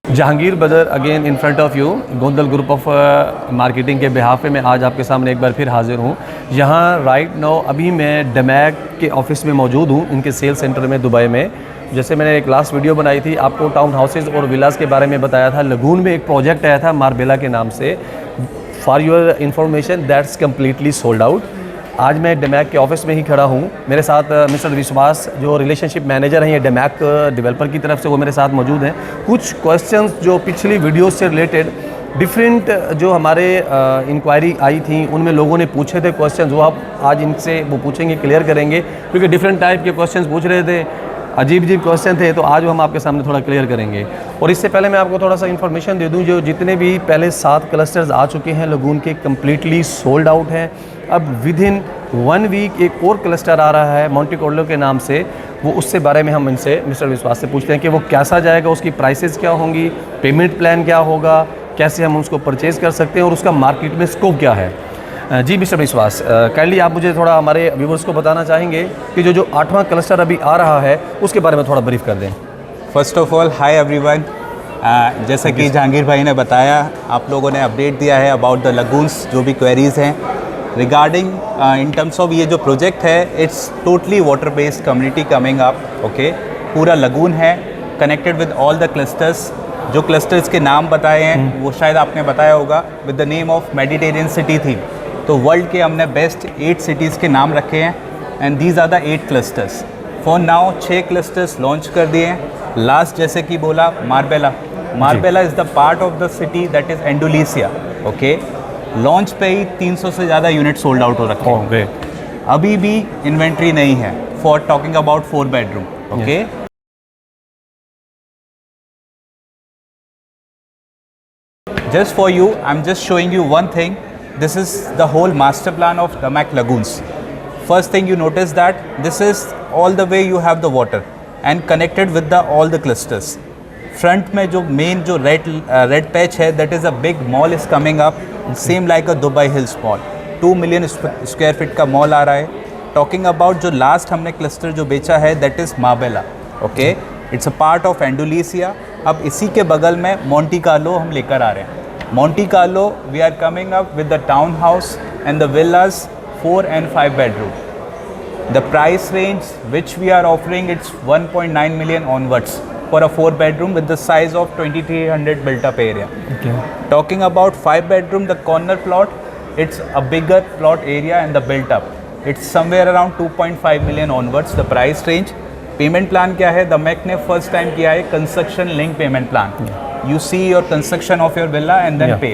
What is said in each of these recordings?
जहांगीर बदर again in front of you, Gondal group of marketing के behalf पे मैं आज आपके सामने एक बार फिर हाजिर हूँ। यहाँ राइट नाउ अभी मैं डमैक के ऑफिस में मौजूद हूँ, इनके सेल सेंटर में दुबई में। जैसे मैंने एक लास्ट वीडियो बनाई थी, आपको टाउन हाउसेज और विलास के बारे में बताया था। लगून में एक प्रोजेक्ट आया था मार्बेला के नाम से, for your information that's completely sold out. आज मैं डमैक के ऑफिस में ही खड़ा हूँ, मेरे साथ मिस्टर विश्वास जो रिलेशनशिप मैनेजर हैं ये डमैक डेवलपर की तरफ से, वो मेरे साथ मौजूद हैं। कुछ क्वेश्चंस जो पिछली वीडियो से रिलेटेड डिफरेंट जो हमारे इंक्वायरी आई थी उनमें लोगों ने पूछे थे क्वेश्चंस, वो आप आज इनसे वो पूछेंगे, क्लियर करेंगे, क्योंकि डिफरेंट टाइप के क्वेश्चंस पूछ रहे थे, अजीब अजीब क्वेश्चन थे, तो आज हम आपके सामने थोड़ा क्लियर करेंगे। और इससे पहले मैं आपको थोड़ा सा इन्फॉर्मेशन दे दूं, जो जितने भी पहले 7 क्लस्टर्स आ चुके हैं लगून के, कम्प्लीटली सोल्ड आउट हैं। अब विद इन 1 वीक एक और क्लस्टर आ रहा है मोंटी कार्लो के नाम से, वो उससे बारे में हम इनसे मिस्टर विश्वास से पूछते हैं कि वो कैसा जाएगा, उसकी प्राइसेस क्या होंगी, पेमेंट प्लान क्या होगा, कैसे हम उसको परचेज़ कर सकते हैं और उसका मार्केट में स्कोप क्या है। जी मिस्टर विश्वास, काइंडली आप मुझे थोड़ा हमारे व्यूवर्स को बताना चाहेंगे कि जो 8वां क्लस्टर अभी आ रहा है उसके बारे में थोड़ा ब्रीफ कर दें। First of all hi everyone, जैसा कि जहांगीर भाई ने बताया, आप लोगों ने अपडेट दिया है अबाउट द लगून्स, जो भी क्वेरीज़ हैं रिगार्डिंग इन टर्म्स ऑफ ये जो प्रोजेक्ट है, it's totally water based community coming up. Okay, पूरा लगून है connected with all the clusters. जो क्लस्टर्स के नाम बताए हैं वो शायद आपने बताया होगा, with the name of Mediterranean city theme. तो वर्ल्ड के हमने बेस्ट 8 सिटीज़ के नाम रखे हैं and these are the 8 clusters. For now 6 clusters launch कर दिए हैं। लास्ट जैसे कि बोला Marbella is the part of the city that is Andalusia. Okay, launch पे ही 300 से ज़्यादा यूनिट सोल्ड आउट हो रखे हैं। अभी भी इन्वेंट्री नहीं है for talking about 4 bedroom. Okay, just for you, I'm just showing you one thing. This is the whole master plan of Damac Lagoons. First thing you notice that this is all the way you have the water and connected with the all the clusters. Front में जो main जो red patch है, that is a big mall is coming up, same like a Dubai Hills mall. 2 million square feet का mall आ रहा है. Talking about जो last हमने cluster जो बेचा है, that is Marbella. Okay, it's a part of Andalusia. अब इसी के बगल में मोंटी कार्लो हम लेकर आ रहे हैं। Monte Carlo we are coming up with the town house and the villas 4 and 5 bedroom. The price range which we are offering, it's 1.9 million onwards for a 4 bedroom with the size of 2300 built up area. Okay. Talking about 5 bedroom, the corner plot, it's a bigger plot area and the built up. It's somewhere around 2.5 million onwards the price range. Payment plan क्या है? Damac ने first time किया है construction link payment plan. You see your construction of your villa and then pay.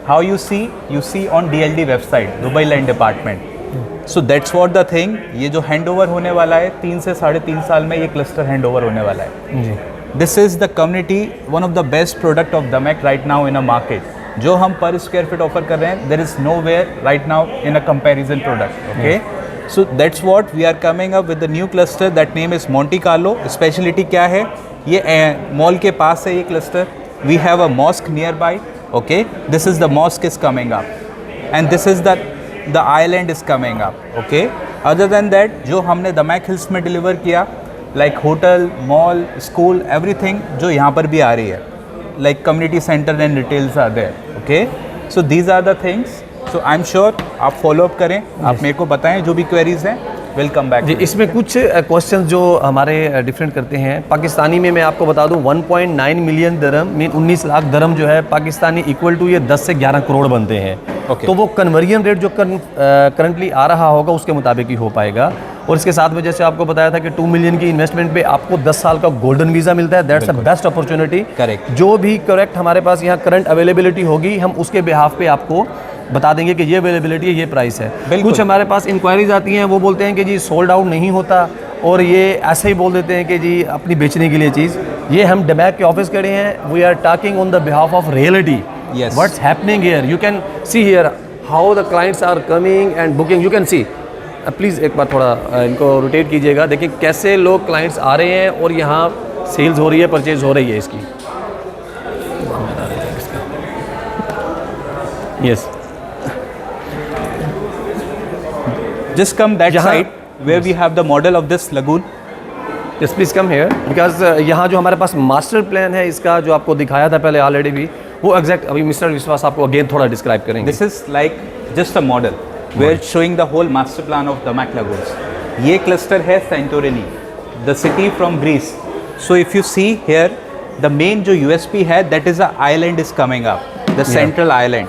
How you see on DLD website, Dubai land department. So that's what the thing. ये जो hand over होने वाला है 3 से 3.5 साल में, ये क्लस्टर हैंड ओवर होने वाला है। This is the community, one of the best product of DAMAC right now in a market. जो हम पर स्क्वायर फीट ऑफर कर रहे हैं, there is nowhere right now in a comparison product. Okay, so that's what we are coming up with the new cluster, that name is Monte Carlo. Speciality क्या है? ये mall के पास है ये cluster. We have a mosque nearby. Okay, this is the mosque is coming up, and this is the island is coming up. Okay, other than that जो हमने दमैक hills में deliver किया, like hotel, mall, school, everything जो यहाँ पर भी आ रही है, like community center and retails are there. Okay, so these are the things. So I am sure आप फॉलोअप करें, आप मेरे को बताएं जो भी क्वेरीज हैं, विल कम बैक। जी, इसमें कुछ क्वेश्चंस जो हमारे डिफरेंट करते हैं। पाकिस्तानी में मैं आपको बता दूं 1.9 मिलियन दरम मीन 19 लाख दरम जो है पाकिस्तानी इक्वल टू ये 10 से 11 करोड़ बनते हैं। तो वो कन्वर्जन रेट जो करंटली आ रहा होगा उसके मुताबिक ही हो पाएगा। और इसके साथ में जैसे आपको बताया था कि 2 मिलियन की इन्वेस्टमेंट पे आपको 10 साल का गोल्डन वीज़ा मिलता है। That's the best opportunity. Correct. जो भी करेक्ट हमारे पास यहाँ करंट अवेलेबिलिटी होगी, हम उसके बिहाफ पे आपको बता देंगे कि ये अवेलेबिलिटी है, ये प्राइस है। कुछ हमारे पास इंक्वायरीज आती हैं, वो बोलते हैं कि जी सोल्ड आउट नहीं होता, और ये ऐसे ही बोल देते हैं कि जी अपनी बेचने के लिए चीज़। ये हम डमैक के ऑफिस खड़े हैं, we are talking on the behalf of reality, what's happening here. You can see here how the clients are coming and booking. You can see, please एक बार थोड़ा इनको रोटेट कीजिएगा, देखिए कैसे लोग क्लाइंट्स आ रहे हैं और यहाँ सेल्स हो रही है, परचेज हो रही है इसकी। Yes, just come that side where we have the model of this lagoon. Just please come here because यहाँ जो हमारे पास मास्टर प्लान है इसका जो आपको दिखाया था पहले ऑलरेडी भी, वो एग्जैक्ट अभी मिस्टर विश्वास आपको अगेन थोड़ा डिस्क्राइब करेंगे। This is like just a model we are showing the whole master plan of DAMAC Lagoons. ये क्लस्टर है Santorini, the city from Greece. So if you see here the main जो USP है that is a island is coming up, the central island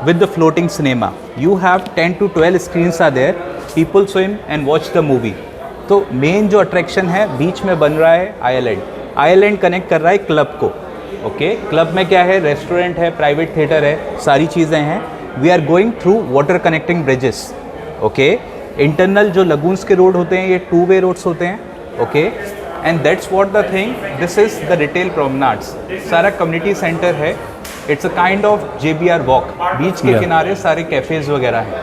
with the floating cinema. You have 10 to 12 screens are there, people swim and watch the movie. तो main जो attraction है बीच में बन रहा है island. Island connect कर रहा है क्लब को। ओके, क्लब में क्या है, रेस्टोरेंट है, प्राइवेट थिएटर है, सारी चीज़ें हैं। We are going through water connecting bridges. Okay, internal जो लगून्स के रोड होते हैं ये 2-वे रोड्स होते हैं। Okay, and that's what the thing, this is the retail promenades. सारा कम्युनिटी सेंटर है, it's a kind of JBR walk. Beach के किनारे सारे कैफेज वगैरह हैं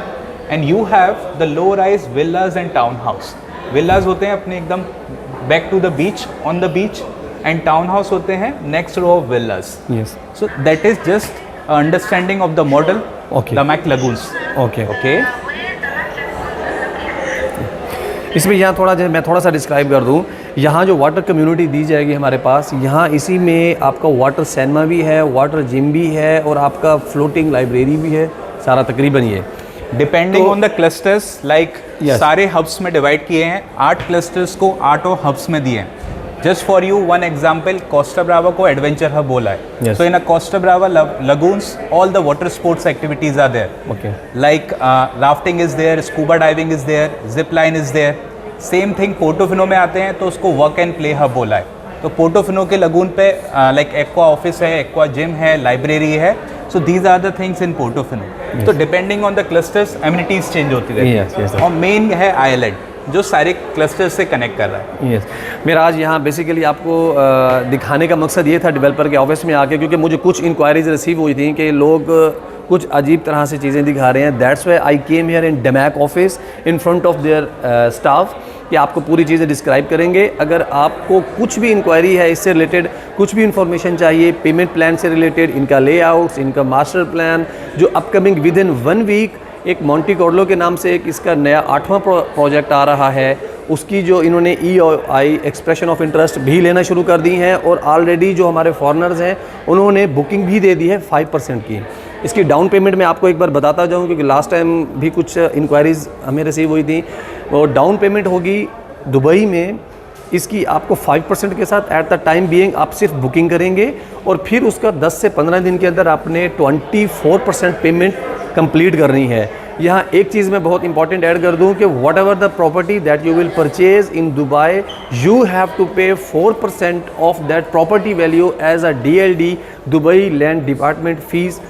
and you have the low rise villas and town house. Villas होते हैं अपने एकदम back to the beach, on the beach, and town house होते हैं next row of villas. So that is just understanding of the model DAMAC Lagoons. Okay okay, इसमें यहाँ थोड़ा जो मैं थोड़ा सा डिस्क्राइब कर दूँ, यहाँ जो वाटर कम्युनिटी दी जाएगी हमारे पास, यहाँ इसी में आपका वाटर सिनेमा भी है, वाटर जिम भी है और आपका फ्लोटिंग लाइब्रेरी भी है, सारा तकरीबन ये depending on the clusters. Like सारे हब्स में डिवाइड किए हैं, 8 क्लस्टर्स को 8 हब्स में दिए हैं। Just for you one example, Costa Brava को एडवेंचर हब बोला है। So in a Costa Brava Lagoons all the water sports activities are there. Okay, like rafting is there, scuba diving is there, zip line is there. Same thing Portofino में आते हैं तो उसको work and play hub बोला है। तो Portofino के lagoon पे लाइक एक्वा ऑफिस है, एक्वा जिम है, लाइब्रेरी है। So these are the things in Portofino. तो depending on the clusters amenities change होती रहती है। और मेन है आइलैंड जो सारे क्लस्टर्स से कनेक्ट कर रहा है। यस, मेरा आज यहाँ बेसिकली आपको दिखाने का मकसद ये था डेवलपर के ऑफिस में आके, क्योंकि मुझे कुछ इंक्वायरीज रिसीव हुई थी कि लोग कुछ अजीब तरह से चीज़ें दिखा रहे हैं। That's why I came here in DAMAC office in front of their staff कि आपको पूरी चीज़ें डिस्क्राइब करेंगे। अगर आपको कुछ भी इंक्वायरी है इससे रिलेटेड, कुछ भी इंफॉर्मेशन चाहिए पेमेंट प्लान से रिलेटेड, इनका लेआउट्स, इनका मास्टर प्लान जो अपकमिंग विद इन 1 वीक एक मॉन्टी कार्लो के नाम से एक इसका नया 8वां प्रोजेक्ट आ रहा है, उसकी जो इन्होंने EOI एक्सप्रेशन ऑफ इंटरेस्ट भी लेना शुरू कर दी हैं और ऑलरेडी जो हमारे फॉरेनर्स हैं उन्होंने बुकिंग भी दे दी है 5% की। इसकी डाउन पेमेंट मैं आपको एक बार बताता जाऊँ क्योंकि लास्ट टाइम भी कुछ इंक्वायरीज़ हमें रिसीव हुई थी। और डाउन पेमेंट होगी दुबई में इसकी आपको 5% के साथ एट द टाइम बीइंग आप सिर्फ बुकिंग करेंगे और फिर उसका 10 से 15 दिन के अंदर आपने 24% पेमेंट कंप्लीट करनी है। यहाँ एक चीज़ मैं बहुत इंपॉर्टेंट ऐड कर दूँ कि whatever the property that you will purchase in Dubai you have to pay 4% of that property value as a DLD Dubai land department fees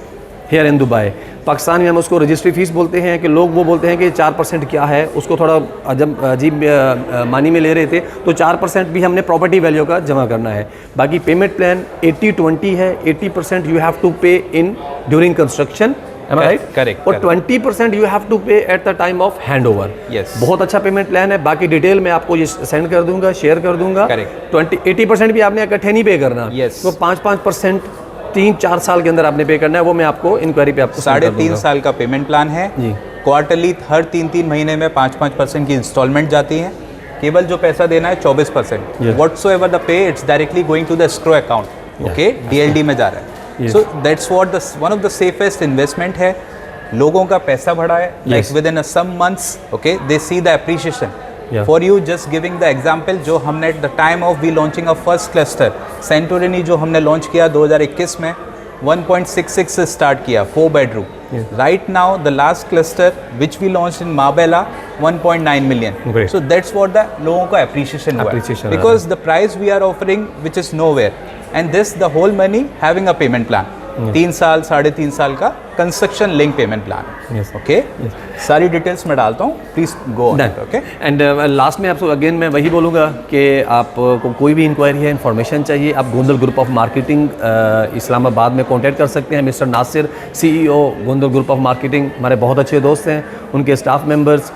here in Dubai. Pakistan में हम उसको रजिस्ट्री फ़ीस बोलते हैं कि लोग वो बोलते हैं कि 4% क्या है, उसको थोड़ा अजीब मानी में ले रहे थे। तो 4% भी हमने प्रॉपर्टी वैल्यू का जमा करना है। बाकी पेमेंट प्लान 80-20 है। 80% यू हैव टू पे इन ड्यूरिंग कंस्ट्रक्शन, करेक्ट, और 20% यू हैव टू पे eight the time of hand over. बहुत अच्छा पेमेंट प्लान है। बाकी डिटेल मैं आपको ये सेंड कर दूंगा, शेयर कर दूंगा। 80% भी आपने इकट्ठे नहीं पे करना, तो 5% 3-4 साल के अंदर आपने पे करना है। वो मैं आपको इंक्वायरी पे आपको 3.5 साल का पेमेंट प्लान है जी। क्वार्टरली हर 3-3 महीने में 5% की इंस्टॉलमेंट जाती है। केवल जो पैसा देना है 24%। Whatsoever the pay it's directly going to the escrow account, okay, DLD में जा रहा है। So that's what the one of the safest investment है। लोगों का पैसा बढ़ा है, like within some months, okay, they see the appreciation. For you just giving the example, जो हमने at the time of we launching a first cluster Santorini जो हमने लॉन्च किया 2021 में 1.66 से स्टार्ट किया, 4 bedroom. Right now the last cluster which we launch in Marbella 1.9 million. So that's what the लोगों का एप्रिशिएशन हुआ, because the price we are offering which is nowhere and this the whole money having a payment plan. 3 साल 3.5 साल का construction link payment plan. Okay, सारी details मैं डालता हूँ, please go. Okay, and last में आपको अगेन मैं वही बोलूँगा कि आपको कोई भी इंक्वायरी है, इन्फॉर्मेशन चाहिए, आप Gondal group of marketing Islamabad में कांटेक्ट कर सकते हैं। Mister Nasir, CEO Gondal group of marketing, हमारे बहुत अच्छे दोस्त हैं, उनके स्टाफ मेंबर्स,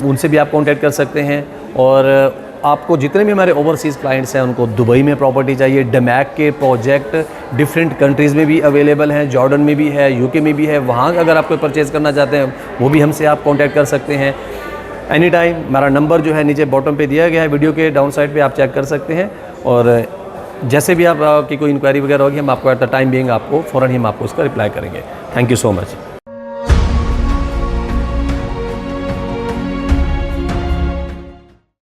उनसे भी आप कांटेक्ट कर सकते हैं। और आपको जितने भी हमारे ओवरसीज़ क्लाइंट्स हैं उनको दुबई में प्रॉपर्टी चाहिए, दमैक के प्रोजेक्ट डिफरेंट कंट्रीज़ में भी अवेलेबल हैं, जॉर्डन में भी है, UK में भी है। वहाँ अगर आप कोई परचेज़ करना चाहते हैं वो भी हमसे आप कांटेक्ट कर सकते हैं। एनी टाइम हमारा नंबर जो है नीचे बॉटम पे दिया गया है, वीडियो के डाउन साइड पे आप चेक कर सकते हैं। और जैसे भी आपकी कोई इंक्वायरी वगैरह होगी हम आपको एट द टाइम बीइंग आपको फ़ौरन ही हम आपको उसका रिप्लाई करेंगे। Thank you so much.